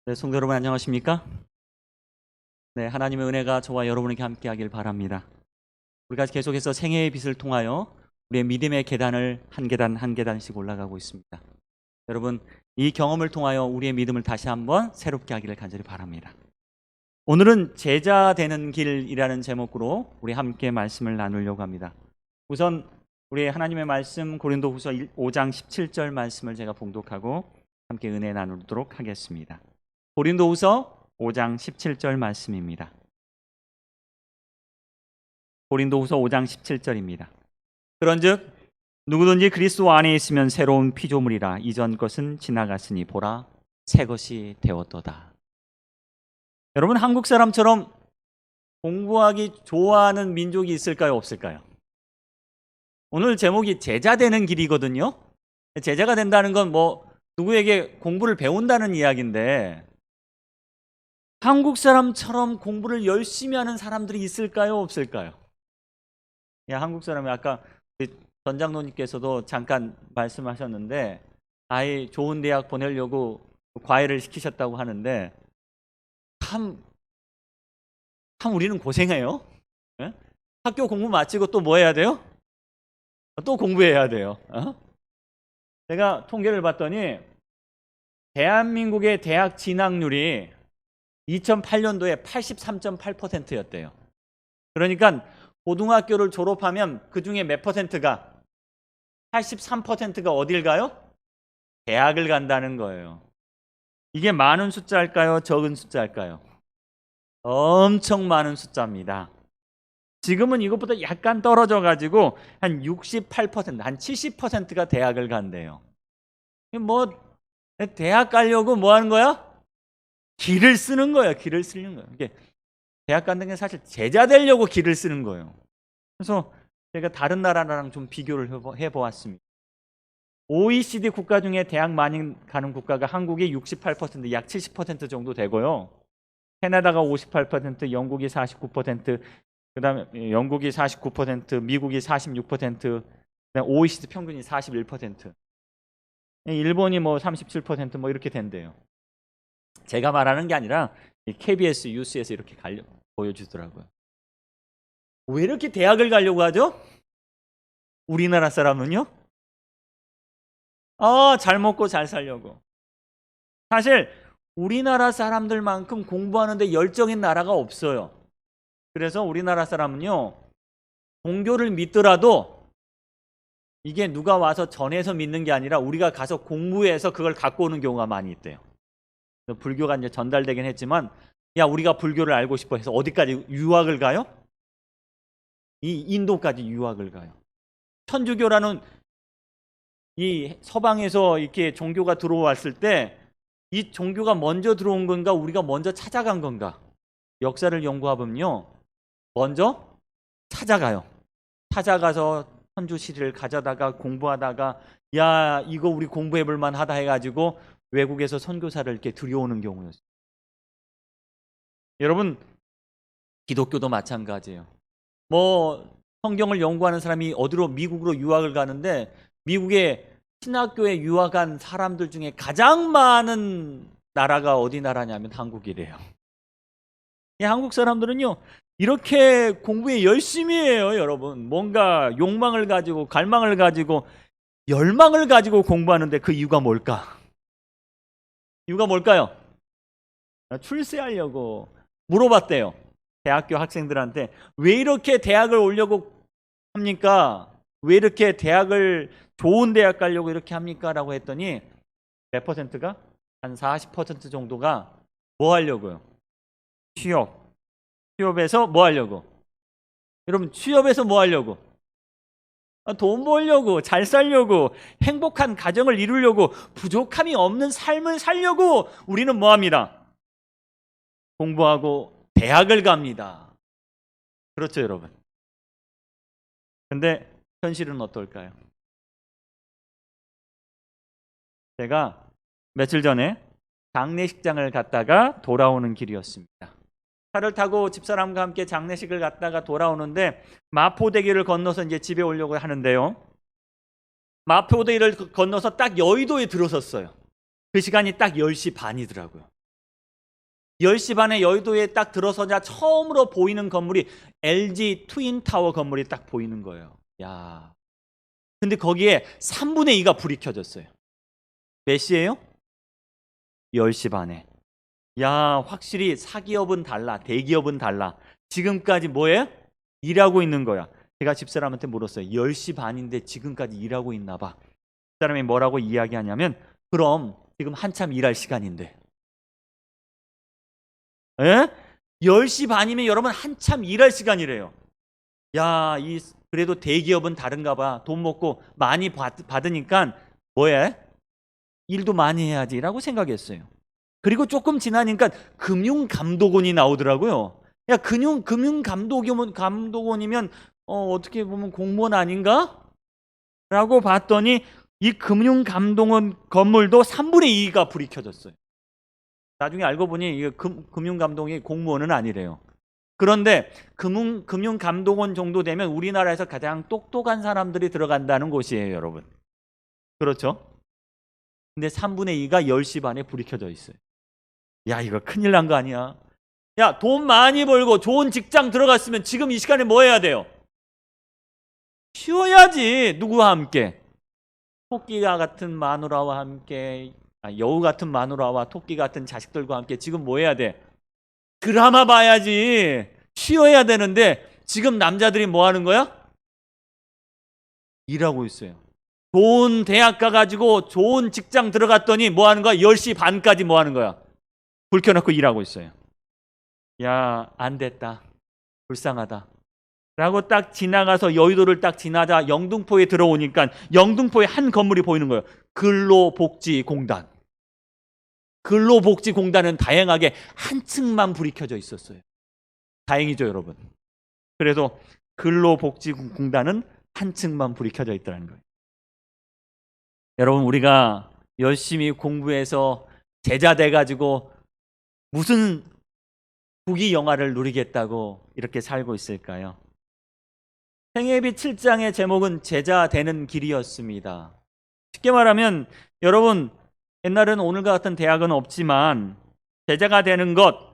네, 성도 여러분 안녕하십니까? 네, 하나님의 은혜가 저와 여러분에게 함께하길 바랍니다. 우리가 계속해서 생애의 빛을 통하여 우리의 믿음의 계단을 한 계단 한 계단씩 올라가고 있습니다. 여러분, 이 경험을 통하여 우리의 믿음을 다시 한번 새롭게 하기를 간절히 바랍니다. 오늘은 제자 되는 길이라는 제목으로 우리 함께 말씀을 나누려고 합니다. 우선 우리 하나님의 말씀 고린도후서 5장 17절 말씀을 제가 봉독하고 함께 은혜 나누도록 하겠습니다. 고린도후서 5장 17절 말씀입니다. 고린도후서 5장 17절입니다. 그런즉 누구든지 그리스도 안에 있으면 새로운 피조물이라 이전 것은 지나갔으니 보라 새 것이 되었도다. 여러분, 한국 사람처럼 공부하기 좋아하는 민족이 있을까요, 없을까요? 오늘 제목이 제자 되는 길이거든요. 제자가 된다는 건 누구에게 공부를 배운다는 이야기인데, 한국 사람처럼 공부를 열심히 하는 사람들이 있을까요, 없을까요? 한국 사람이 아까 전 장로님께서도 잠깐 말씀하셨는데, 아이 좋은 대학 보내려고 과외를 시키셨다고 하는데, 참 우리는 고생해요. 예? 학교 공부 마치고 또 뭐 해야 돼요? 또 공부해야 돼요. 제가 통계를 봤더니 대한민국의 대학 진학률이 2008년도에 83.8%였대요. 그러니까 고등학교를 졸업하면 그 중에 몇 퍼센트가, 83%가 어딜 가요? 대학을 간다는 거예요. 이게 많은 숫자일까요? 적은 숫자일까요? 엄청 많은 숫자입니다. 지금은 이것보다 약간 떨어져 가지고 한 68%, 한 70%가 대학을 간대요. 대학 가려고 뭐 하는 거야? 길을 쓰는 거예요. 길을 쓰는 거예요. 이게 대학 가는 게 사실 제자 되려고 길을 쓰는 거예요. 그래서 제가 다른 나라랑 좀 비교를 해보았습니다. OECD 국가 중에 대학 많이 가는 국가가 한국이 68%, 약 70% 정도 되고요. 캐나다가 58%, 영국이 49%, 그다음에 영국이 49%, 미국이 46%, 그다음에 OECD 평균이 41%. 일본이 37% 이렇게 된대요. 제가 말하는 게 아니라 KBS 뉴스에서 이렇게 보여주더라고요. 왜 이렇게 대학을 가려고 하죠? 우리나라 사람은요? 잘 먹고 잘 살려고. 사실 우리나라 사람들만큼 공부하는데 열정인 나라가 없어요. 그래서 우리나라 사람은요, 종교를 믿더라도 이게 누가 와서 전해서 믿는 게 아니라 우리가 가서 공부해서 그걸 갖고 오는 경우가 많이 있대요. 불교가 이제 전달되긴 했지만, 우리가 불교를 알고 싶어 해서 어디까지 유학을 가요? 이 인도까지 유학을 가요. 천주교라는 이 서방에서 이렇게 종교가 들어왔을 때 이 종교가 먼저 들어온 건가, 우리가 먼저 찾아간 건가? 역사를 연구해보면요, 먼저 찾아가요. 찾아가서 천주시를 가져다가 공부하다가 이거 우리 공부해볼 만하다 해가지고 외국에서 선교사를 이렇게 들여오는 경우였어요. 여러분, 기독교도 마찬가지예요. 성경을 연구하는 사람이 어디로, 미국으로 유학을 가는데, 미국의 신학교에 유학한 사람들 중에 가장 많은 나라가 어디 나라냐면 한국이래요. 한국 사람들은요, 이렇게 공부에 열심히 해요, 여러분. 뭔가 욕망을 가지고, 갈망을 가지고, 열망을 가지고 공부하는데 그 이유가 뭘까? 이유가 뭘까요? 출세하려고. 물어봤대요. 대학교 학생들한테 왜 이렇게 대학을 오려고 합니까? 왜 이렇게 좋은 대학 가려고 이렇게 합니까? 라고 했더니 몇 퍼센트가? 한 40% 정도가 뭐 하려고요? 취업에서 뭐 하려고? 여러분, 취업에서 뭐 하려고? 돈 벌려고, 잘 살려고, 행복한 가정을 이루려고, 부족함이 없는 삶을 살려고 우리는 뭐 합니다? 공부하고 대학을 갑니다. 그렇죠, 여러분. 근데 현실은 어떨까요? 제가 며칠 전에 장례식장을 갔다가 돌아오는 길이었습니다. 차를 타고 집사람과 함께 장례식을 갔다가 돌아오는데 마포대교를 건너서 이제 집에 오려고 하는데요. 마포대교를 건너서 딱 여의도에 들어섰어요. 그 시간이 딱 10시 반이더라고요. 10시 반에 여의도에 딱 들어서자 처음으로 보이는 건물이 LG 트윈타워 건물이 딱 보이는 거예요. 야. 근데 거기에 3분의 2가 불이 켜졌어요. 몇 시예요? 10시 반에. 야, 확실히 사기업은 달라. 대기업은 달라. 지금까지 뭐예요? 일하고 있는 거야. 제가 집사람한테 물었어요. 10시 반인데 지금까지 일하고 있나 봐. 그 사람이 뭐라고 이야기하냐면, 그럼 지금 한참 일할 시간인데. 에? 10시 반이면 여러분 한참 일할 시간이래요. 야, 그래도 대기업은 다른가 봐. 돈 먹고 많이 받으니까 뭐해? 일도 많이 해야지라고 생각했어요. 그리고 조금 지나니까 금융감독원이 나오더라고요. 야, 금융감독원이면 어떻게 보면 공무원 아닌가? 라고 봤더니 이 금융감독원 건물도 3분의 2가 불이 켜졌어요. 나중에 알고 보니 이 금융감독이 공무원은 아니래요. 그런데 금융감독원 정도 되면 우리나라에서 가장 똑똑한 사람들이 들어간다는 곳이에요, 여러분. 그렇죠? 근데 3분의 2가 10시 반에 불이 켜져 있어요. 야, 이거 큰일 난 거 아니야? 야, 돈 많이 벌고 좋은 직장 들어갔으면 지금 이 시간에 뭐 해야 돼요? 쉬어야지. 누구와 함께? 토끼가 같은 마누라와 함께, 여우 같은 마누라와 토끼 같은 자식들과 함께 지금 뭐 해야 돼? 드라마 봐야지. 쉬어야 되는데 지금 남자들이 뭐 하는 거야? 일하고 있어요. 좋은 대학 가가지고 좋은 직장 들어갔더니 뭐 하는 거야? 10시 반까지 뭐 하는 거야? 불 켜놓고 일하고 있어요. 야, 안 됐다. 불쌍하다. 라고 딱 지나가서 여의도를 딱 지나자 영등포에 들어오니까 영등포에 한 건물이 보이는 거예요. 근로복지공단. 근로복지공단은 다행하게 한 층만 불이 켜져 있었어요. 다행이죠, 여러분. 그래서 근로복지공단은 한 층만 불이 켜져 있다는 거예요. 여러분, 우리가 열심히 공부해서 제자 돼가지고 무슨 부귀 영화를 누리겠다고 이렇게 살고 있을까요? 생애비 7장의 제목은 제자 되는 길이었습니다. 쉽게 말하면 여러분, 옛날에는 오늘과 같은 대학은 없지만 제자가 되는 것,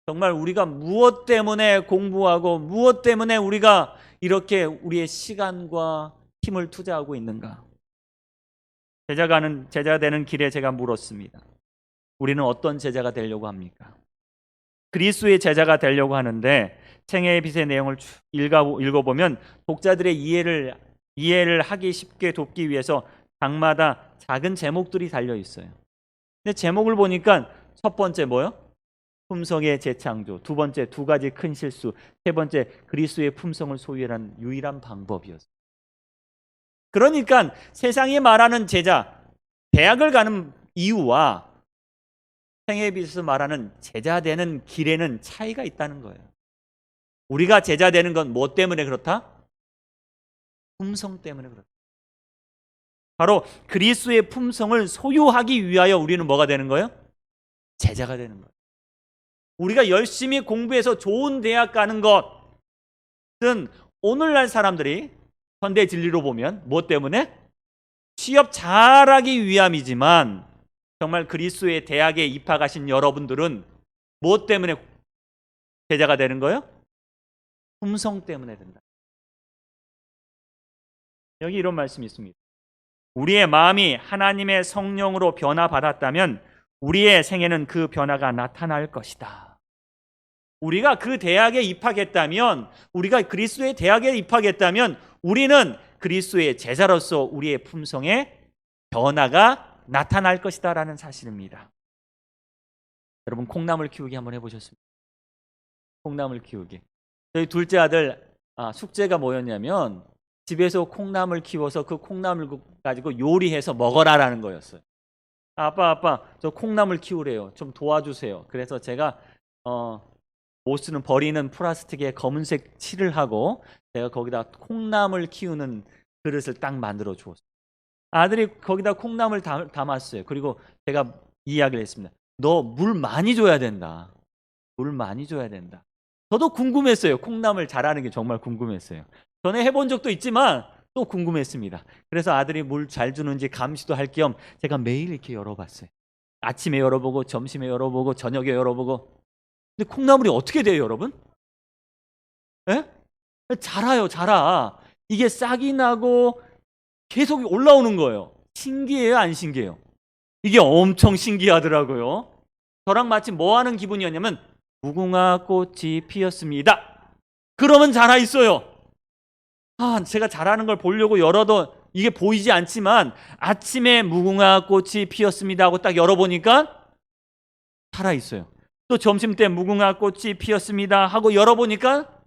정말 우리가 무엇 때문에 공부하고 무엇 때문에 우리가 이렇게 우리의 시간과 힘을 투자하고 있는가? 제자 되는 길에 제가 물었습니다. 우리는 어떤 제자가 되려고 합니까? 그리스도의 제자가 되려고 하는데 생애의 빛의 내용을 읽어보면 독자들의 이해를 하기 쉽게 돕기 위해서 장마다 작은 제목들이 달려 있어요. 근데 제목을 보니까 첫 번째 뭐요? 품성의 재창조. 두 번째, 두 가지 큰 실수. 세 번째, 그리스도의 품성을 소유하는 유일한 방법이었어요. 그러니까 세상이 말하는 제자, 대학을 가는 이유와 생애의 빛에서 말하는 제자 되는 길에는 차이가 있다는 거예요. 우리가 제자 되는 건 뭐 때문에 그렇다? 품성 때문에 그렇다. 바로 그리스도의 품성을 소유하기 위하여 우리는 뭐가 되는 거예요? 제자가 되는 거예요. 우리가 열심히 공부해서 좋은 대학 가는 것은 오늘날 사람들이 현대 진리로 보면 뭐 때문에? 취업 잘하기 위함이지만 정말 그리스도의 대학에 입학하신 여러분들은 뭐 때문에 제자가 되는 거예요? 품성 때문에 된다. 여기 이런 말씀이 있습니다. 우리의 마음이 하나님의 성령으로 변화받았다면 우리의 생애는 그 변화가 나타날 것이다. 우리가 그 대학에 입학했다면, 우리가 그리스도의 대학에 입학했다면 우리는 그리스도의 제자로서 우리의 품성에 변화가 나타날 것이다 라는 사실입니다. 여러분, 콩나물 키우기 한번 해보셨습니까? 콩나물 키우기. 저희 둘째 아들 숙제가 뭐였냐면 집에서 콩나물 키워서 그 콩나물 가지고 요리해서 먹어라라는 거였어요. 아빠 저 콩나물 키우래요. 좀 도와주세요. 그래서 제가 못 쓰는 버리는 플라스틱에 검은색 칠을 하고 제가 거기다 콩나물 키우는 그릇을 딱 만들어 주었어요. 아들이 거기다 콩나물 담았어요. 그리고 제가 이야기를 했습니다. 너 물 많이 줘야 된다. 물 많이 줘야 된다. 저도 궁금했어요. 콩나물 잘하는 게 정말 궁금했어요. 전에 해본 적도 있지만 또 궁금했습니다. 그래서 아들이 물 잘 주는지 감시도 할 겸 제가 매일 이렇게 열어봤어요. 아침에 열어보고 점심에 열어보고 저녁에 열어보고 근데 콩나물이 어떻게 돼요, 여러분? 예? 자라요, 자라. 이게 싹이 나고 계속 올라오는 거예요. 신기해요, 안 신기해요? 이게 엄청 신기하더라고요. 저랑 마치 뭐 하는 기분이었냐면 무궁화 꽃이 피었습니다. 그러면 자라 있어요. 제가 자라는 걸 보려고 열어도 이게 보이지 않지만 아침에 무궁화 꽃이 피었습니다 하고 딱 열어보니까 자라 있어요. 또 점심 때 무궁화 꽃이 피었습니다 하고 열어보니까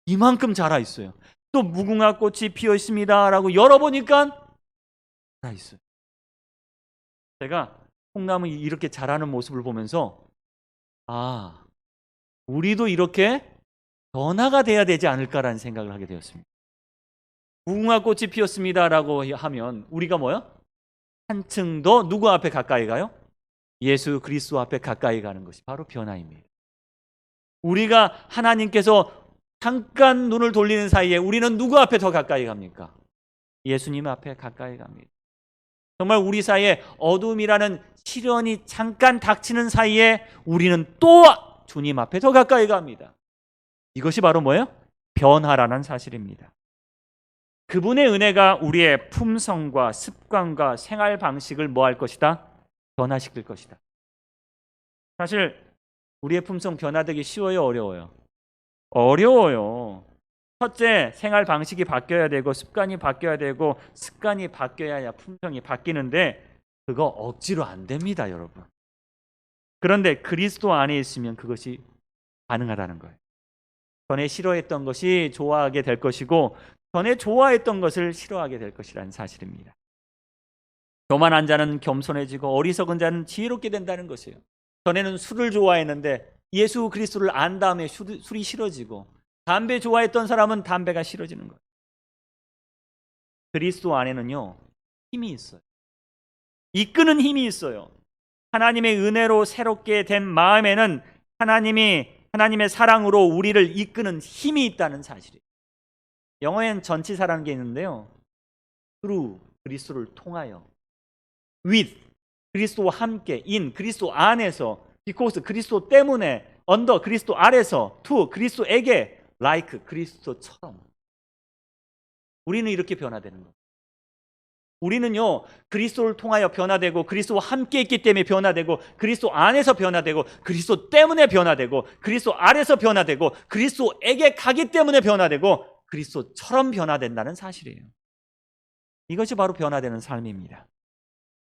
이만큼 자라 있어요. 또 무궁화 꽃이 피어 있습니다 라고 열어보니까 자라 있어요. 제가 콩나물이 이렇게 자라는 모습을 보면서 우리도 이렇게 변화가 돼야 되지 않을까라는 생각을 하게 되었습니다. 무궁화 꽃이 피었습니다 라고 하면 우리가 뭐요? 한층 더 누구 앞에 가까이 가요? 예수 그리스도 앞에 가까이 가는 것이 바로 변화입니다. 우리가 하나님께서 잠깐 눈을 돌리는 사이에 우리는 누구 앞에 더 가까이 갑니까? 예수님 앞에 가까이 갑니다. 정말 우리 사이에 어둠이라는 시련이 잠깐 닥치는 사이에 우리는 또 주님 앞에 더 가까이 갑니다. 이것이 바로 뭐예요? 변화라는 사실입니다. 그분의 은혜가 우리의 품성과 습관과 생활 방식을 뭐 할 것이다? 변화시킬 것이다. 사실 우리의 품성 변화되기 쉬워요, 어려워요? 어려워요. 첫째, 생활 방식이 바뀌어야 되고 습관이 바뀌어야 되고 습관이 바뀌어야 품성이 바뀌는데 그거 억지로 안 됩니다, 여러분. 그런데 그리스도 안에 있으면 그것이 가능하다는 거예요. 전에 싫어했던 것이 좋아하게 될 것이고 전에 좋아했던 것을 싫어하게 될 것이라는 사실입니다. 교만한 자는 겸손해지고 어리석은 자는 지혜롭게 된다는 것이에요. 전에는 술을 좋아했는데 예수 그리스도를 안 다음에 술이 싫어지고 담배 좋아했던 사람은 담배가 싫어지는 거예요. 그리스도 안에는요 힘이 있어요. 이끄는 힘이 있어요. 하나님의 은혜로 새롭게 된 마음에는 하나님의 사랑으로 우리를 이끄는 힘이 있다는 사실이에요. 영어엔 전치사라는 게 있는데요. through 그리스도를 통하여, with 그리스도와 함께, in 그리스도 안에서, because 그리스도 때문에, under 그리스도 아래서, to 그리스도에게, like 그리스도처럼 우리는 이렇게 변화되는 거예요. 우리는요 그리스도를 통하여 변화되고 그리스도와 함께 있기 때문에 변화되고 그리스도 안에서 변화되고 그리스도 때문에 변화되고 그리스도 아래서 변화되고 그리스도에게 가기 때문에 변화되고 그리스도처럼 변화된다는 사실이에요. 이것이 바로 변화되는 삶입니다.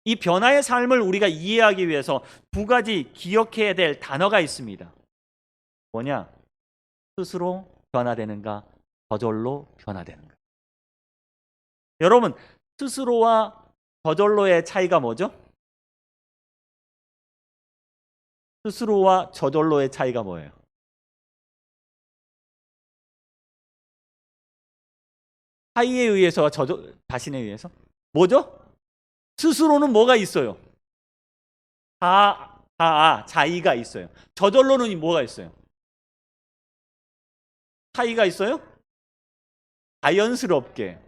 이 변화의 삶을 우리가 이해하기 위해서 두 가지 기억해야 될 단어가 있습니다. 뭐냐? 스스로 변화되는가, 저절로 변화되는가. 여러분, 스스로와 저절로의 차이가 뭐죠? 스스로와 저절로의 차이가 뭐예요? 타이에 의해서와 자신에 의해서? 뭐죠? 스스로는 뭐가 있어요? 자의가 있어요. 저절로는 뭐가 있어요? 타이가 있어요? 자연스럽게.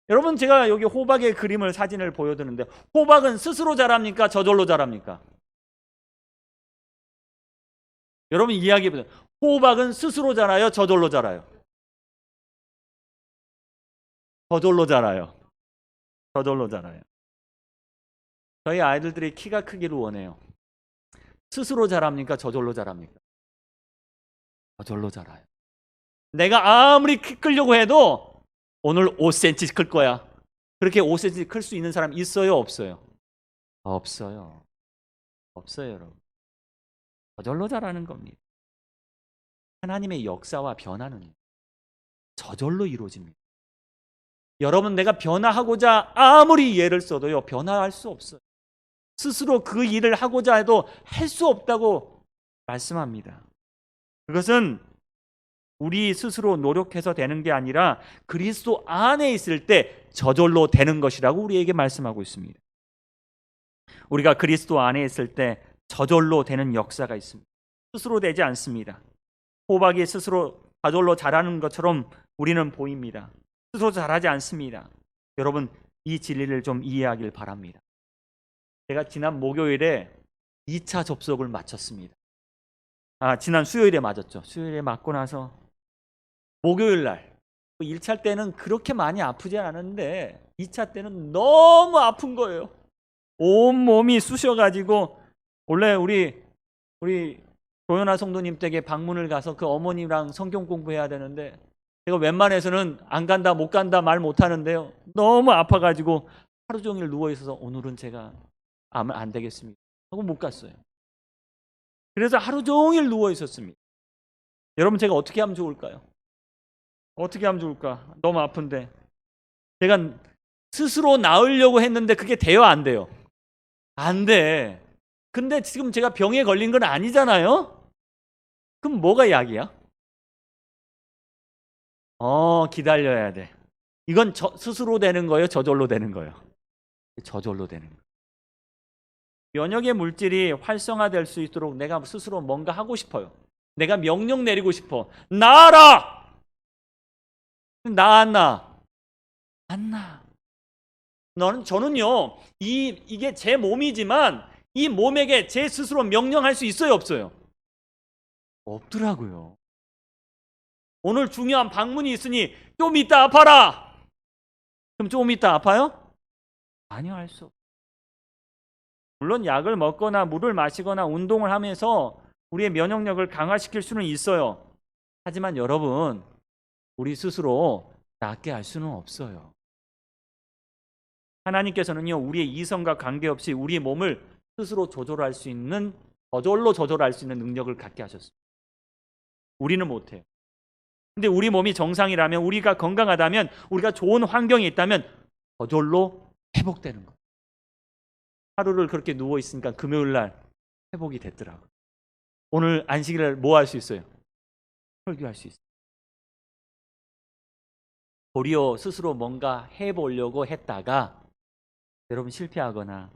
여러분, 제가 여기 호박의 그림을 사진을 보여드는데 호박은 스스로 자랍니까? 저절로 자랍니까? 여러분 이야기해보세요. 호박은 스스로 자라요? 저절로 자라요? 저절로 자라요. 저절로 자라요. 저희 아이들이 키가 크기를 원해요. 스스로 자랍니까? 저절로 자랍니까? 저절로 자라요. 내가 아무리 키 크려고 해도 오늘 5cm 클 거야. 그렇게 5cm 클 수 있는 사람 있어요? 없어요? 없어요. 없어요, 여러분. 저절로 자라는 겁니다. 하나님의 역사와 변화는 저절로 이루어집니다. 여러분, 내가 변화하고자 아무리 예를 써도요, 변화할 수 없어요. 스스로 그 일을 하고자 해도 할 수 없다고 말씀합니다. 그것은 우리 스스로 노력해서 되는 게 아니라 그리스도 안에 있을 때 저절로 되는 것이라고 우리에게 말씀하고 있습니다. 우리가 그리스도 안에 있을 때 저절로 되는 역사가 있습니다. 스스로 되지 않습니다. 호박이 스스로 저절로 자라는 것처럼 우리는 보입니다. 스스로 자라지 않습니다. 여러분, 이 진리를 좀 이해하길 바랍니다. 제가 지난 목요일에 2차 접속을 마쳤습니다. 지난 수요일에 맞았죠. 수요일에 맞고 나서 목요일 날 1차 때는 그렇게 많이 아프지 않았는데 2차 때는 너무 아픈 거예요. 온 몸이 쑤셔가지고 원래 우리 조연아 성도님 댁에 방문을 가서 그 어머님랑 성경 공부해야 되는데 제가 웬만해서는 안 간다 못 간다 말 못하는데요. 너무 아파가지고 하루 종일 누워있어서 오늘은 제가 안 되겠습니다 하고 못 갔어요. 그래서 하루 종일 누워있었습니다. 여러분 제가 어떻게 하면 좋을까요? 어떻게 하면 좋을까? 너무 아픈데 제가 스스로 나으려고 했는데 그게 돼요 안 돼요? 안 돼. 근데 지금 제가 병에 걸린 건 아니잖아요? 그럼 뭐가 약이야? 기다려야 돼. 이건 스스로 되는 거예요? 저절로 되는 거예요? 저절로 되는 거예요. 면역의 물질이 활성화될 수 있도록 내가 스스로 뭔가 하고 싶어요. 내가 명령 내리고 싶어. 나아라! 나 안 나? 안 나. 저는요, 이게 제 몸이지만 이 몸에게 제 스스로 명령할 수 있어요, 없어요? 없더라고요. 오늘 중요한 방문이 있으니 좀 이따 아파라. 그럼 좀 이따 아파요? 아니요, 할 수 없어요. 물론 약을 먹거나 물을 마시거나 운동을 하면서 우리의 면역력을 강화시킬 수는 있어요. 하지만 여러분, 우리 스스로 낫게 할 수는 없어요. 하나님께서는요, 우리의 이성과 관계없이 우리의 몸을 스스로 조절할 수 있는, 저절로 조절할 수 있는 능력을 갖게 하셨습니다. 우리는 못해요. 근데 우리 몸이 정상이라면, 우리가 건강하다면, 우리가 좋은 환경에 있다면 저절로 회복되는 거예요. 하루를 그렇게 누워 있으니까 금요일 날 회복이 됐더라고요. 오늘 안식일날 뭐 할 수 있어요? 설교할 수 있어요. 도리어 스스로 뭔가 해보려고 했다가 여러분 실패하거나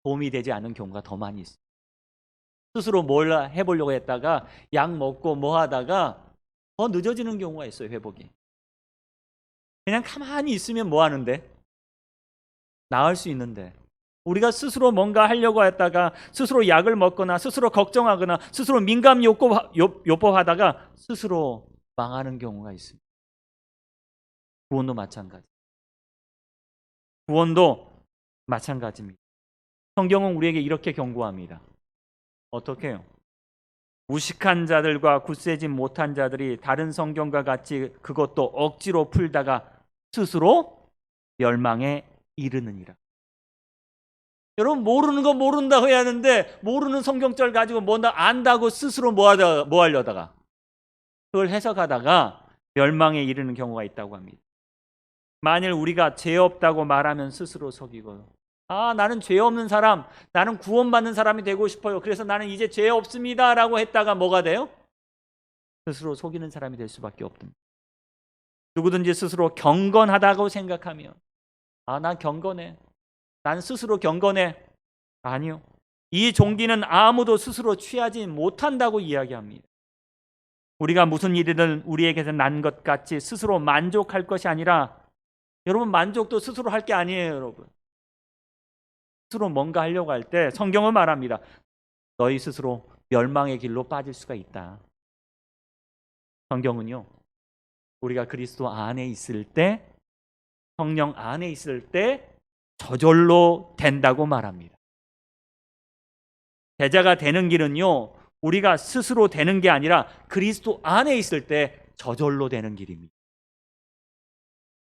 도움이 되지 않는 경우가 더 많이 있어요. 스스로 뭘 해보려고 했다가 약 먹고 뭐 하다가 더 늦어지는 경우가 있어요. 회복이. 그냥 가만히 있으면 뭐 하는데? 나을 수 있는데 우리가 스스로 뭔가 하려고 했다가 스스로 약을 먹거나 스스로 걱정하거나 스스로 민감 요법하다가 스스로 망하는 경우가 있습니다. 구원도 마찬가지. 구원도 마찬가지입니다. 성경은 우리에게 이렇게 경고합니다. 어떻게 해요? 무식한 자들과 굳세지 못한 자들이 다른 성경과 같이 그것도 억지로 풀다가 스스로 멸망에 이르느니라. 여러분 모르는 거 모른다고 해야 하는데 모르는 성경절 가지고 뭔가 안다고 스스로 뭐 하려다가 그걸 해석하다가 멸망에 이르는 경우가 있다고 합니다. 만일 우리가 죄 없다고 말하면 스스로 속이고 나는 죄 없는 사람, 나는 구원받는 사람이 되고 싶어요. 그래서 나는 이제 죄 없습니다 라고 했다가 뭐가 돼요? 스스로 속이는 사람이 될 수밖에 없습니다. 누구든지 스스로 경건하다고 생각하면 난 경건해. 난 스스로 경건해. 아니요. 이 종기는 아무도 스스로 취하지 못한다고 이야기합니다. 우리가 무슨 일이든 우리에게서 난 것 같이 스스로 만족할 것이 아니라 여러분 만족도 스스로 할 게 아니에요. 여러분 스스로 뭔가 하려고 할 때 성경은 말합니다. 너희 스스로 멸망의 길로 빠질 수가 있다. 성경은요 우리가 그리스도 안에 있을 때 성령 안에 있을 때 저절로 된다고 말합니다. 제자가 되는 길은요 우리가 스스로 되는 게 아니라 그리스도 안에 있을 때 저절로 되는 길입니다.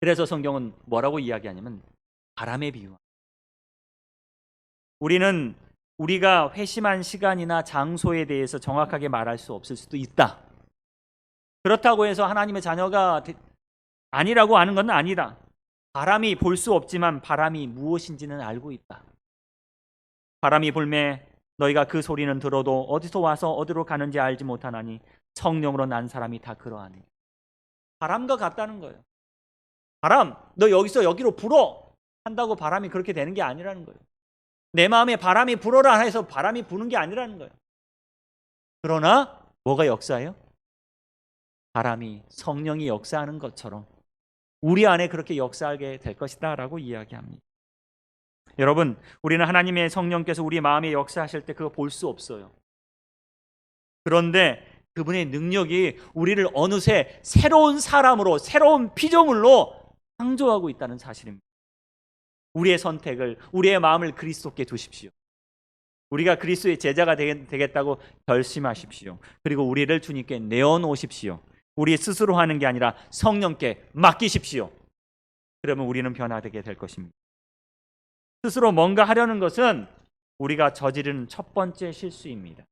그래서 성경은 뭐라고 이야기하냐면 바람의 비유. 우리는 우리가 회심한 시간이나 장소에 대해서 정확하게 말할 수 없을 수도 있다. 그렇다고 해서 하나님의 자녀가 아니라고 하는 건 아니다. 바람이 볼 수 없지만 바람이 무엇인지는 알고 있다. 바람이 불매 너희가 그 소리는 들어도 어디서 와서 어디로 가는지 알지 못하나니 성령으로 난 사람이 다 그러하니. 바람과 같다는 거예요. 바람, 너 여기서 여기로 불어 한다고 바람이 그렇게 되는 게 아니라는 거예요. 내 마음에 바람이 불어라 해서 바람이 부는 게 아니라는 거예요. 그러나 뭐가 역사해요? 바람이 성령이 역사하는 것처럼 우리 안에 그렇게 역사하게 될 것이다 라고 이야기합니다. 여러분 우리는 하나님의 성령께서 우리 마음에 역사하실 때 그거 볼 수 없어요. 그런데 그분의 능력이 우리를 어느새 새로운 사람으로, 새로운 피조물로 창조하고 있다는 사실입니다. 우리의 선택을, 우리의 마음을 그리스도께 두십시오. 우리가 그리스도의 제자가 되겠다고 결심하십시오. 그리고 우리를 주님께 내어놓으십시오. 우리 스스로 하는 게 아니라 성령께 맡기십시오. 그러면 우리는 변화되게 될 것입니다. 스스로 뭔가 하려는 것은 우리가 저지르는 첫 번째 실수입니다.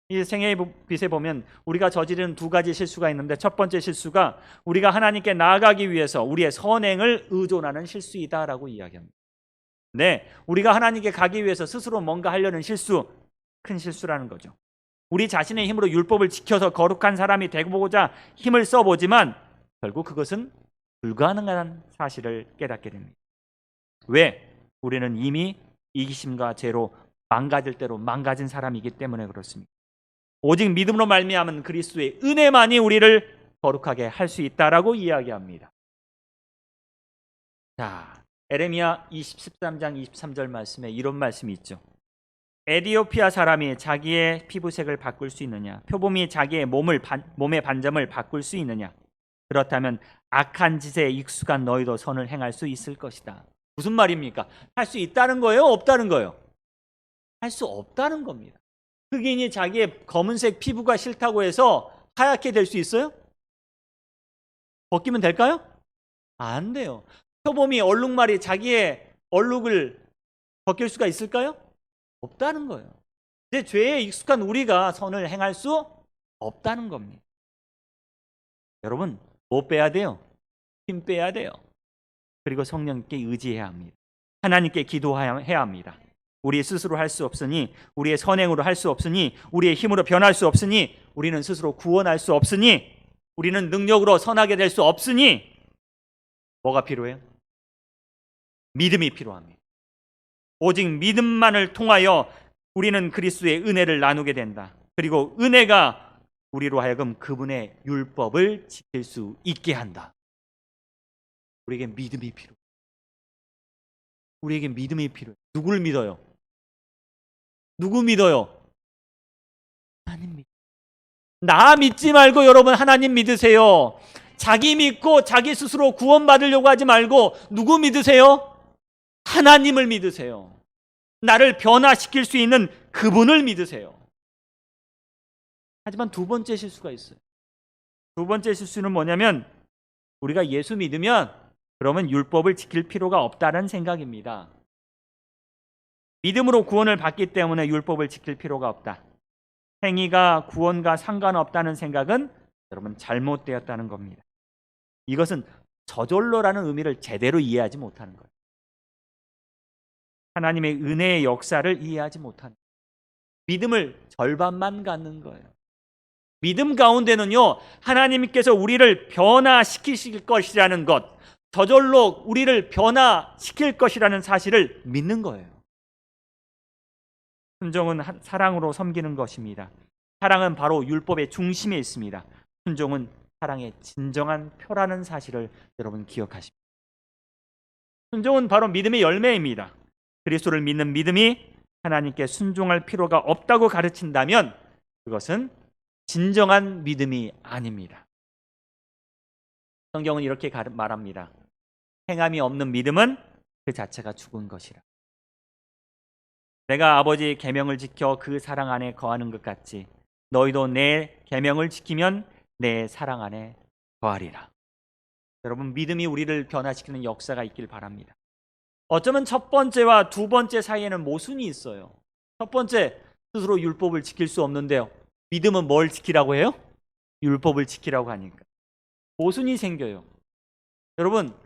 이 생애의 빛에 보면 우리가 저지르는 두 가지 실수가 있는데, 첫 번째 실수가 우리가 하나님께 나아가기 위해서 우리의 선행을 의존하는 실수이다라고 이야기합니다. 네, 우리가 하나님께 가기 위해서 스스로 뭔가 하려는 실수, 큰 실수라는 거죠. 우리 자신의 힘으로 율법을 지켜서 거룩한 사람이 되고자 힘을 써보지만 결국 그것은 불가능한 사실을 깨닫게 됩니다. 왜? 우리는 이미 이기심과 죄로 망가질 대로 망가진 사람이기 때문에 그렇습니다. 오직 믿음으로 말미암은 그리스도의 은혜만이 우리를 거룩하게 할 수 있다라고 이야기합니다. 자, 에레미야 13장 23절 말씀에 이런 말씀이 있죠. 에티오피아 사람이 자기의 피부색을 바꿀 수 있느냐? 표범이 자기의 몸의 반점을 바꿀 수 있느냐? 그렇다면 악한 짓에 익숙한 너희도 선을 행할 수 있을 것이다. 무슨 말입니까? 할 수 있다는 거예요? 없다는 거예요? 할 수 없다는 겁니다. 흑인이 자기의 검은색 피부가 싫다고 해서 하얗게 될 수 있어요? 벗기면 될까요? 안 돼요. 표범이 얼룩말이 자기의 얼룩을 벗길 수가 있을까요? 없다는 거예요. 이제 죄에 익숙한 우리가 선을 행할 수 없다는 겁니다. 여러분, 뭐 빼야 돼요? 힘 빼야 돼요. 그리고 성령께 의지해야 합니다. 하나님께 기도해야 합니다. 우리 스스로 할 수 없으니, 우리의 선행으로 할 수 없으니, 우리의 힘으로 변할 수 없으니, 우리는 스스로 구원할 수 없으니, 우리는 능력으로 선하게 될 수 없으니 뭐가 필요해요? 믿음이 필요합니다. 오직 믿음만을 통하여 우리는 그리스도의 은혜를 나누게 된다. 그리고 은혜가 우리로 하여금 그분의 율법을 지킬 수 있게 한다. 우리에게 믿음이 필요해요. 우리에게 믿음이 필요해요. 누구를 믿어요? 누구 믿어요? 하나님 믿어요. 나 믿지 말고 여러분 하나님 믿으세요. 자기 믿고 자기 스스로 구원받으려고 하지 말고 누구 믿으세요? 하나님을 믿으세요. 나를 변화시킬 수 있는 그분을 믿으세요. 하지만 두 번째 실수가 있어요. 두 번째 실수는 뭐냐면 우리가 예수 믿으면 그러면 율법을 지킬 필요가 없다는 생각입니다. 믿음으로 구원을 받기 때문에 율법을 지킬 필요가 없다. 행위가 구원과 상관없다는 생각은 여러분 잘못되었다는 겁니다. 이것은 저절로라는 의미를 제대로 이해하지 못하는 거예요. 하나님의 은혜의 역사를 이해하지 못하는 거예요. 믿음을 절반만 갖는 거예요. 믿음 가운데는요, 하나님께서 우리를 변화시키실 것이라는 것, 저절로 우리를 변화시킬 것이라는 사실을 믿는 거예요. 순종은 사랑으로 섬기는 것입니다. 사랑은 바로 율법의 중심에 있습니다. 순종은 사랑의 진정한 표라는 사실을 여러분 기억하십시오. 순종은 바로 믿음의 열매입니다. 그리스도를 믿는 믿음이 하나님께 순종할 필요가 없다고 가르친다면 그것은 진정한 믿음이 아닙니다. 성경은 이렇게 말합니다. 행함이 없는 믿음은 그 자체가 죽은 것이라. 내가 아버지의 계명을 지켜 그 사랑 안에 거하는 것 같이 너희도 내 계명을 지키면 내 사랑 안에 거하리라. 여러분, 믿음이 우리를 변화시키는 역사가 있길 바랍니다. 어쩌면 첫 번째와 두 번째 사이에는 모순이 있어요. 첫 번째, 스스로 율법을 지킬 수 없는데요. 믿음은 뭘 지키라고 해요? 율법을 지키라고 하니까 모순이 생겨요. 여러분,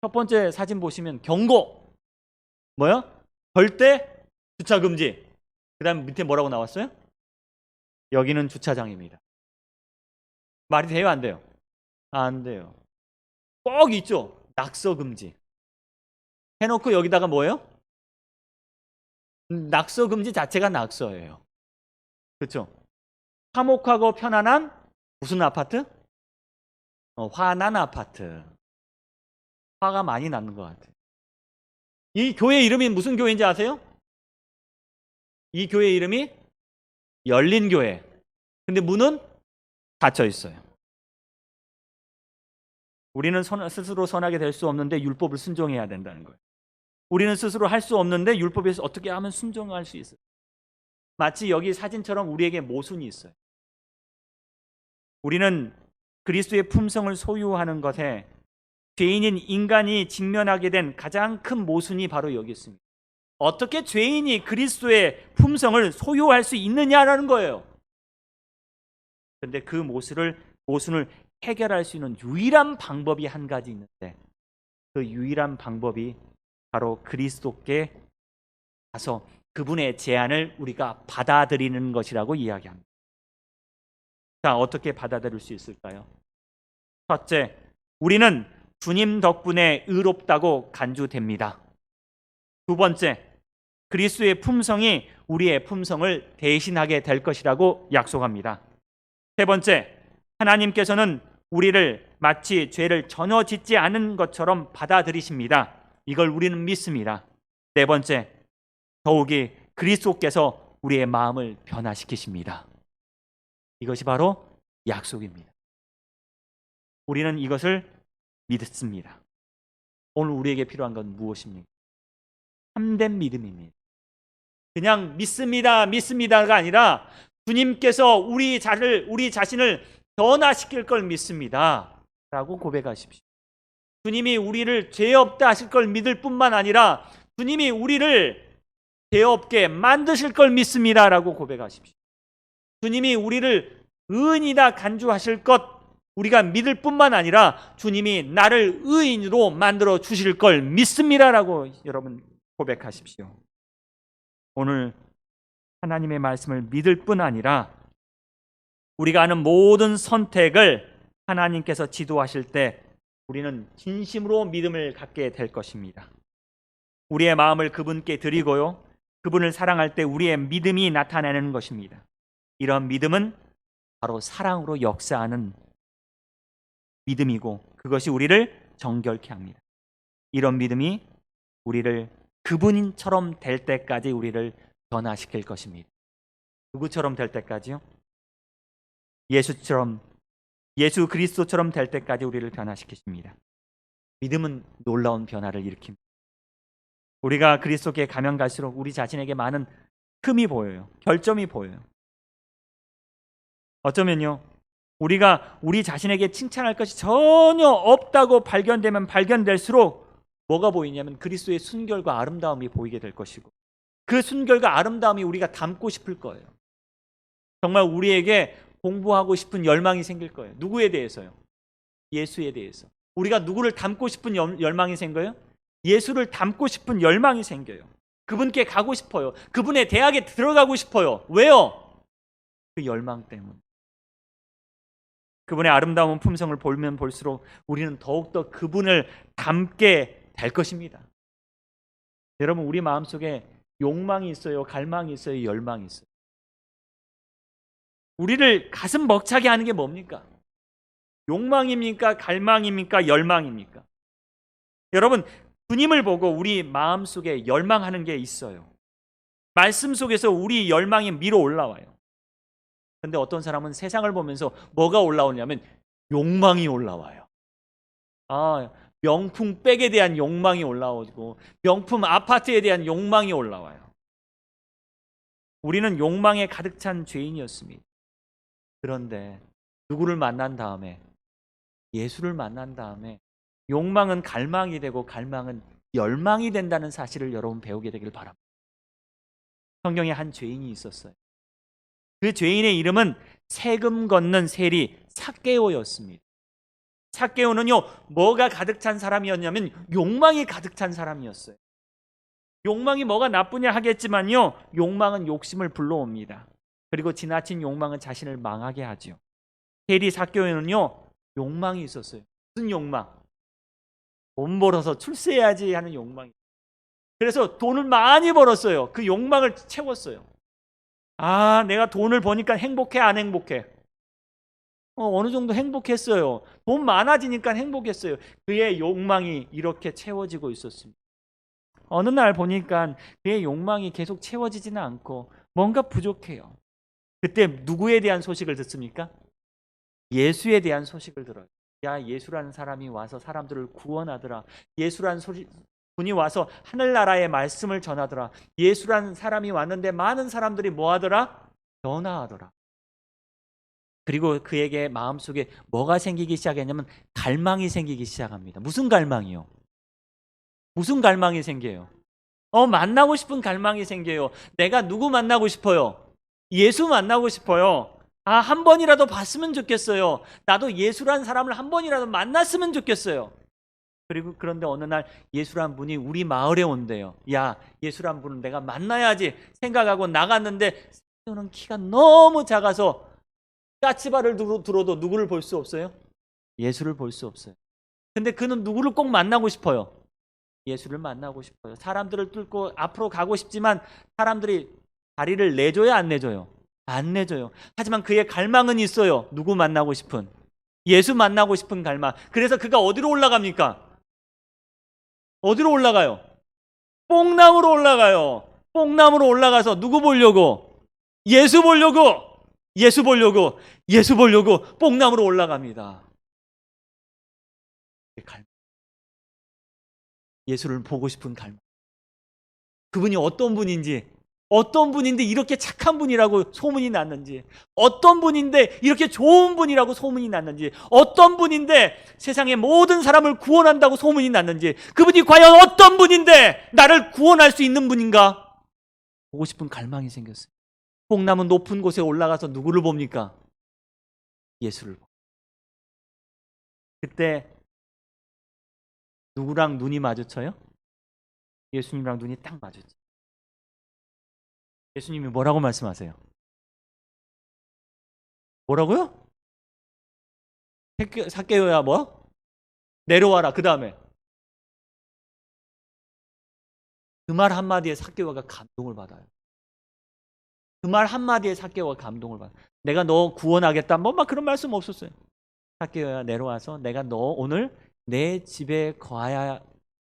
첫 번째 사진 보시면 경고. 뭐야? 절대 주차 금지. 그 다음 밑에 뭐라고 나왔어요? 여기는 주차장입니다. 말이 돼요? 안 돼요? 안 돼요. 꼭 있죠. 낙서 금지. 해놓고 여기다가 뭐예요? 낙서 금지 자체가 낙서예요. 그렇죠? 화목하고 편안한 무슨 아파트? 화난 아파트. 화가 많이 나는 것 같아요. 이 교회 이름이 무슨 교회인지 아세요? 이 교회 이름이 열린 교회. 근데 문은 닫혀 있어요. 우리는 스스로 선하게 될 수 없는데 율법을 순종해야 된다는 거예요. 우리는 스스로 할 수 없는데 율법에서 어떻게 하면 순종할 수 있어요. 마치 여기 사진처럼 우리에게 모순이 있어요. 우리는 그리스도의 품성을 소유하는 것에 죄인인 인간이 직면하게 된 가장 큰 모순이 바로 여기 있습니다. 어떻게 죄인이 그리스도의 품성을 소유할 수 있느냐라는 거예요. 그런데 그 모순을 해결할 수 있는 유일한 방법이 한 가지 있는데, 그 유일한 방법이 바로 그리스도께 가서 그분의 제안을 우리가 받아들이는 것이라고 이야기합니다. 자, 어떻게 받아들일 수 있을까요? 첫째, 우리는 주님 덕분에 의롭다고 간주됩니다. 두 번째, 그리스도의 품성이 우리의 품성을 대신하게 될 것이라고 약속합니다. 세 번째, 하나님께서는 우리를 마치 죄를 전혀 짓지 않은 것처럼 받아들이십니다. 이걸 우리는 믿습니다. 네 번째, 더욱이 그리스도께서 우리의 마음을 변화시키십니다. 이것이 바로 약속입니다. 우리는 이것을 믿습니다. 오늘 우리에게 필요한 건 무엇입니까? 참된 믿음입니다. 그냥 믿습니다가 아니라 주님께서 우리 자신을 변화시킬 걸 믿습니다 라고 고백하십시오. 주님이 우리를 죄 없다 하실 걸 믿을 뿐만 아니라 주님이 우리를 죄 없게 만드실 걸 믿습니다 라고 고백하십시오. 주님이 우리를 의인이다 간주하실 것 우리가 믿을 뿐만 아니라 주님이 나를 의인으로 만들어 주실 걸 믿습니다 라고 여러분 고백하십시오. 오늘 하나님의 말씀을 믿을 뿐 아니라 우리가 하는 모든 선택을 하나님께서 지도하실 때 우리는 진심으로 믿음을 갖게 될 것입니다. 우리의 마음을 그분께 드리고요, 그분을 사랑할 때 우리의 믿음이 나타나는 것입니다. 이런 믿음은 바로 사랑으로 역사하는 믿음이고 그것이 우리를 정결케 합니다. 이런 믿음이 우리를 그분처럼 될 때까지 우리를 변화시킬 것입니다. 누구처럼 될 때까지요? 예수 그리스도처럼 될 때까지 우리를 변화시키십니다. 믿음은 놀라운 변화를 일으킵니다. 우리가 그리스도께 가면 갈수록 우리 자신에게 많은 흠이 보여요. 결점이 보여요. 어쩌면요, 우리가 우리 자신에게 칭찬할 것이 전혀 없다고 발견되면 발견될수록 뭐가 보이냐면 그리스도의 순결과 아름다움이 보이게 될 것이고 그 순결과 아름다움이 우리가 담고 싶을 거예요. 정말 우리에게 공부하고 싶은 열망이 생길 거예요. 누구에 대해서요? 예수에 대해서. 우리가 누구를 닮고 싶은 열망이 생겨요? 예수를 닮고 싶은 열망이 생겨요. 그분께 가고 싶어요. 그분의 대학에 들어가고 싶어요. 왜요? 그 열망 때문에. 그분의 아름다운 품성을 보면 볼수록 우리는 더욱더 그분을 닮게 될 것입니다. 여러분, 우리 마음속에 욕망이 있어요? 갈망이 있어요? 열망이 있어요? 우리를 가슴 벅차게 하는 게 뭡니까? 욕망입니까? 갈망입니까? 열망입니까? 여러분, 주님을 보고 우리 마음속에 열망하는 게 있어요. 말씀 속에서 우리 열망이 밀어 올라와요. 근데 어떤 사람은 세상을 보면서 뭐가 올라오냐면 욕망이 올라와요. 명품 백에 대한 욕망이 올라오고 명품 아파트에 대한 욕망이 올라와요. 우리는 욕망에 가득 찬 죄인이었습니다. 그런데 누구를 만난 다음에, 예수를 만난 다음에 욕망은 갈망이 되고 갈망은 열망이 된다는 사실을 여러분 배우게 되길 바랍니다. 성경에 한 죄인이 있었어요. 그 죄인의 이름은 세금 걷는 세리 삭개오였습니다. 삭개오는요, 뭐가 가득 찬 사람이었냐면 욕망이 가득 찬 사람이었어요. 욕망이 뭐가 나쁘냐 하겠지만요, 욕망은 욕심을 불러옵니다. 그리고 지나친 욕망은 자신을 망하게 하죠. 세리 삭개오는요, 욕망이 있었어요. 무슨 욕망? 돈 벌어서 출세해야지 하는 욕망이. 그래서 돈을 많이 벌었어요. 그 욕망을 채웠어요. 내가 돈을 버니까 행복해, 안 행복해? 어느 정도 행복했어요. 돈 많아지니까 행복했어요. 그의 욕망이 이렇게 채워지고 있었습니다. 어느 날 보니까 그의 욕망이 계속 채워지지는 않고 뭔가 부족해요. 그때 누구에 대한 소식을 듣습니까? 예수에 대한 소식을 들어요. 야, 예수라는 사람이 와서 사람들을 구원하더라. 예수라는 분이 와서 하늘나라의 말씀을 전하더라. 예수라는 사람이 왔는데 많은 사람들이 뭐 하더라? 변화하더라. 그리고 그에게 마음속에 뭐가 생기기 시작했냐면 갈망이 생기기 시작합니다. 무슨 갈망이요? 무슨 갈망이 생겨요? 만나고 싶은 갈망이 생겨요. 내가 누구 만나고 싶어요? 예수 만나고 싶어요. 한 번이라도 봤으면 좋겠어요. 나도 예수라는 사람을 한 번이라도 만났으면 좋겠어요. 그리고 그런데 어느 날 예수란 분이 우리 마을에 온대요. 야, 예수란 분은 내가 만나야지 생각하고 나갔는데 사도는 키가 너무 작아서 까치발을 들어도 누구를 볼 수 없어요? 예수를 볼 수 없어요. 근데 그는 누구를 꼭 만나고 싶어요? 예수를 만나고 싶어요. 사람들을 뚫고 앞으로 가고 싶지만 사람들이 다리를 내줘야 안 내줘요? 안 내줘요. 하지만 그의 갈망은 있어요. 누구 만나고 싶은? 예수 만나고 싶은 갈망. 그래서 그가 어디로 올라갑니까? 어디로 올라가요? 뽕나무로 올라가요. 뽕나무로 올라가서 누구 보려고? 예수 보려고. 예수 보려고. 예수 보려고 뽕나무로 올라갑니다. 예수를 보고 싶은 갈망. 그분이 어떤 분인데 이렇게 착한 분이라고 소문이 났는지, 어떤 분인데 이렇게 좋은 분이라고 소문이 났는지, 어떤 분인데 세상의 모든 사람을 구원한다고 소문이 났는지, 그분이 과연 어떤 분인데 나를 구원할 수 있는 분인가? 보고 싶은 갈망이 생겼어요. 뽕나무 높은 곳에 올라가서 누구를 봅니까? 예수를 봅니다. 그때 누구랑 눈이 마주쳐요? 예수님이랑 눈이 딱 마주쳐요. 예수님이 뭐라고 말씀하세요? 뭐라고요? 삭개오야 뭐? 내려와라. 그 다음에 그 말 한마디에 삭개오가 감동을 받아요. 그 말 한마디에 삭개오가 감동을 받아요. 내가 너 구원하겠다. 막 그런 말씀 없었어요. 삭개오야 내려와서 내가 너 오늘 내 집에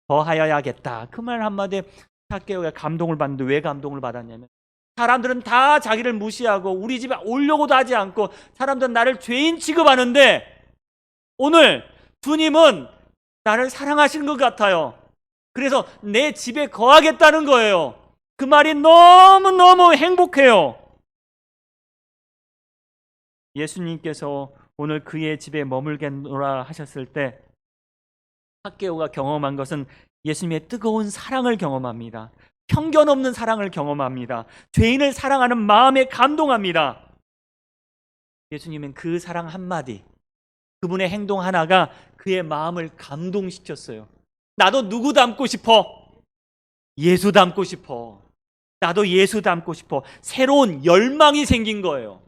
거하여야겠다. 그 말 한마디에 삭개오가 감동을 받는데 왜 감동을 받았냐면 사람들은 다 자기를 무시하고 우리 집에 오려고도 하지 않고 사람들은 나를 죄인 취급하는데 오늘 주님은 나를 사랑하시는 것 같아요. 그래서 내 집에 거하겠다는 거예요. 그 말이 너무너무 행복해요. 예수님께서 오늘 그의 집에 머물겠노라 하셨을 때 삭개오가 경험한 것은 예수님의 뜨거운 사랑을 경험합니다. 편견 없는 사랑을 경험합니다. 죄인을 사랑하는 마음에 감동합니다. 예수님은 그 사랑 한마디, 그분의 행동 하나가 그의 마음을 감동시켰어요. 나도 누구 닮고 싶어? 예수 닮고 싶어. 나도 예수 닮고 싶어. 새로운 열망이 생긴 거예요.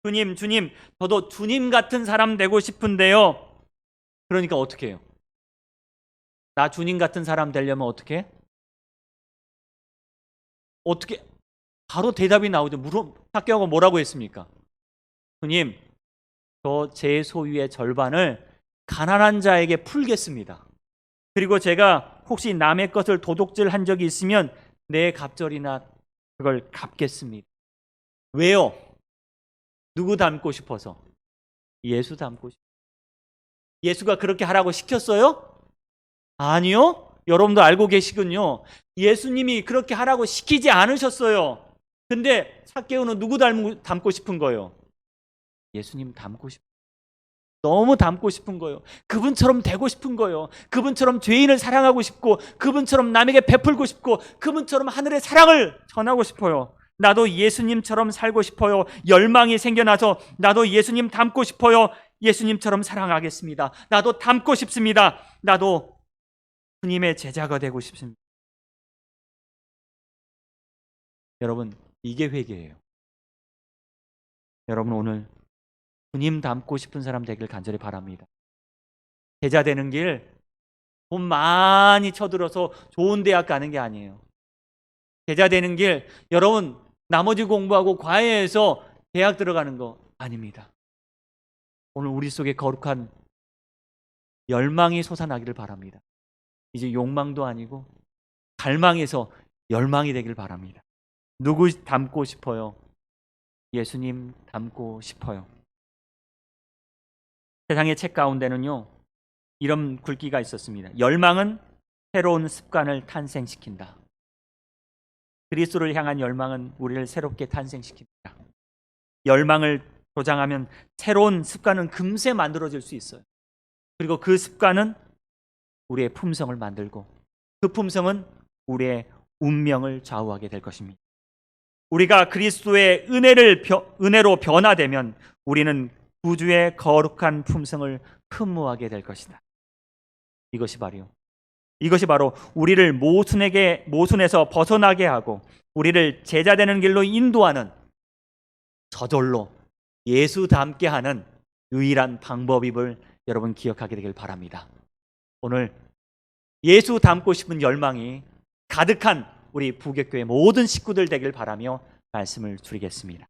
주님, 저도 주님 같은 사람 되고 싶은데요. 그러니까 어떻게 해요? 나 주님 같은 사람 되려면 어떻게 해? 어떻게? 바로 대답이 나오죠. 삭개오가 뭐라고 했습니까? 주님, 저 제 소유의 절반을 가난한 자에게 풀겠습니다. 그리고 제가 혹시 남의 것을 도둑질한 적이 있으면 내 갑절이나 그걸 갚겠습니다. 왜요? 누구 닮고 싶어서? 예수 닮고 싶어서. 예수가 그렇게 하라고 시켰어요? 아니요. 여러분도 알고 계시군요. 예수님이 그렇게 하라고 시키지 않으셨어요. 근데 삭개오는 누구 닮고 싶은 거예요? 예수님 닮고 싶은 너무 닮고 싶은 거예요. 그분처럼 되고 싶은 거예요. 그분처럼 죄인을 사랑하고 싶고 그분처럼 남에게 베풀고 싶고 그분처럼 하늘의 사랑을 전하고 싶어요. 나도 예수님처럼 살고 싶어요. 열망이 생겨나서 나도 예수님 닮고 싶어요. 예수님처럼 사랑하겠습니다. 나도 닮고 싶습니다. 나도 주님의 제자가 되고 싶습니다. 여러분, 이게 회개예요. 여러분 오늘 주님 닮고 싶은 사람 되길 간절히 바랍니다. 제자 되는 길 돈 많이 쳐들어서 좋은 대학 가는 게 아니에요. 제자 되는 길 여러분 나머지 공부하고 과외해서 대학 들어가는 거 아닙니다. 오늘 우리 속에 거룩한 열망이 솟아나기를 바랍니다. 이제 욕망도 아니고 갈망에서 열망이 되길 바랍니다. 누구 닮고 싶어요? 예수님 닮고 싶어요. 세상의 책 가운데는요, 이런 글귀가 있었습니다. 열망은 새로운 습관을 탄생시킨다. 그리스도를 향한 열망은 우리를 새롭게 탄생시킵니다. 열망을 조장하면 새로운 습관은 금세 만들어질 수 있어요. 그리고 그 습관은 우리의 품성을 만들고 그 품성은 우리의 운명을 좌우하게 될 것입니다. 우리가 그리스도의 은혜로 변화되면 우리는 구주의 거룩한 품성을 흠모하게 될 것이다. 이것이 바로 우리를 모순에서 벗어나게 하고 우리를 제자되는 길로 인도하는, 저절로 예수 닮게 하는 유일한 방법임을 여러분 기억하게 되길 바랍니다. 오늘 예수 닮고 싶은 열망이 가득한 우리 부격교회 모든 식구들 되길 바라며 말씀을 드리겠습니다.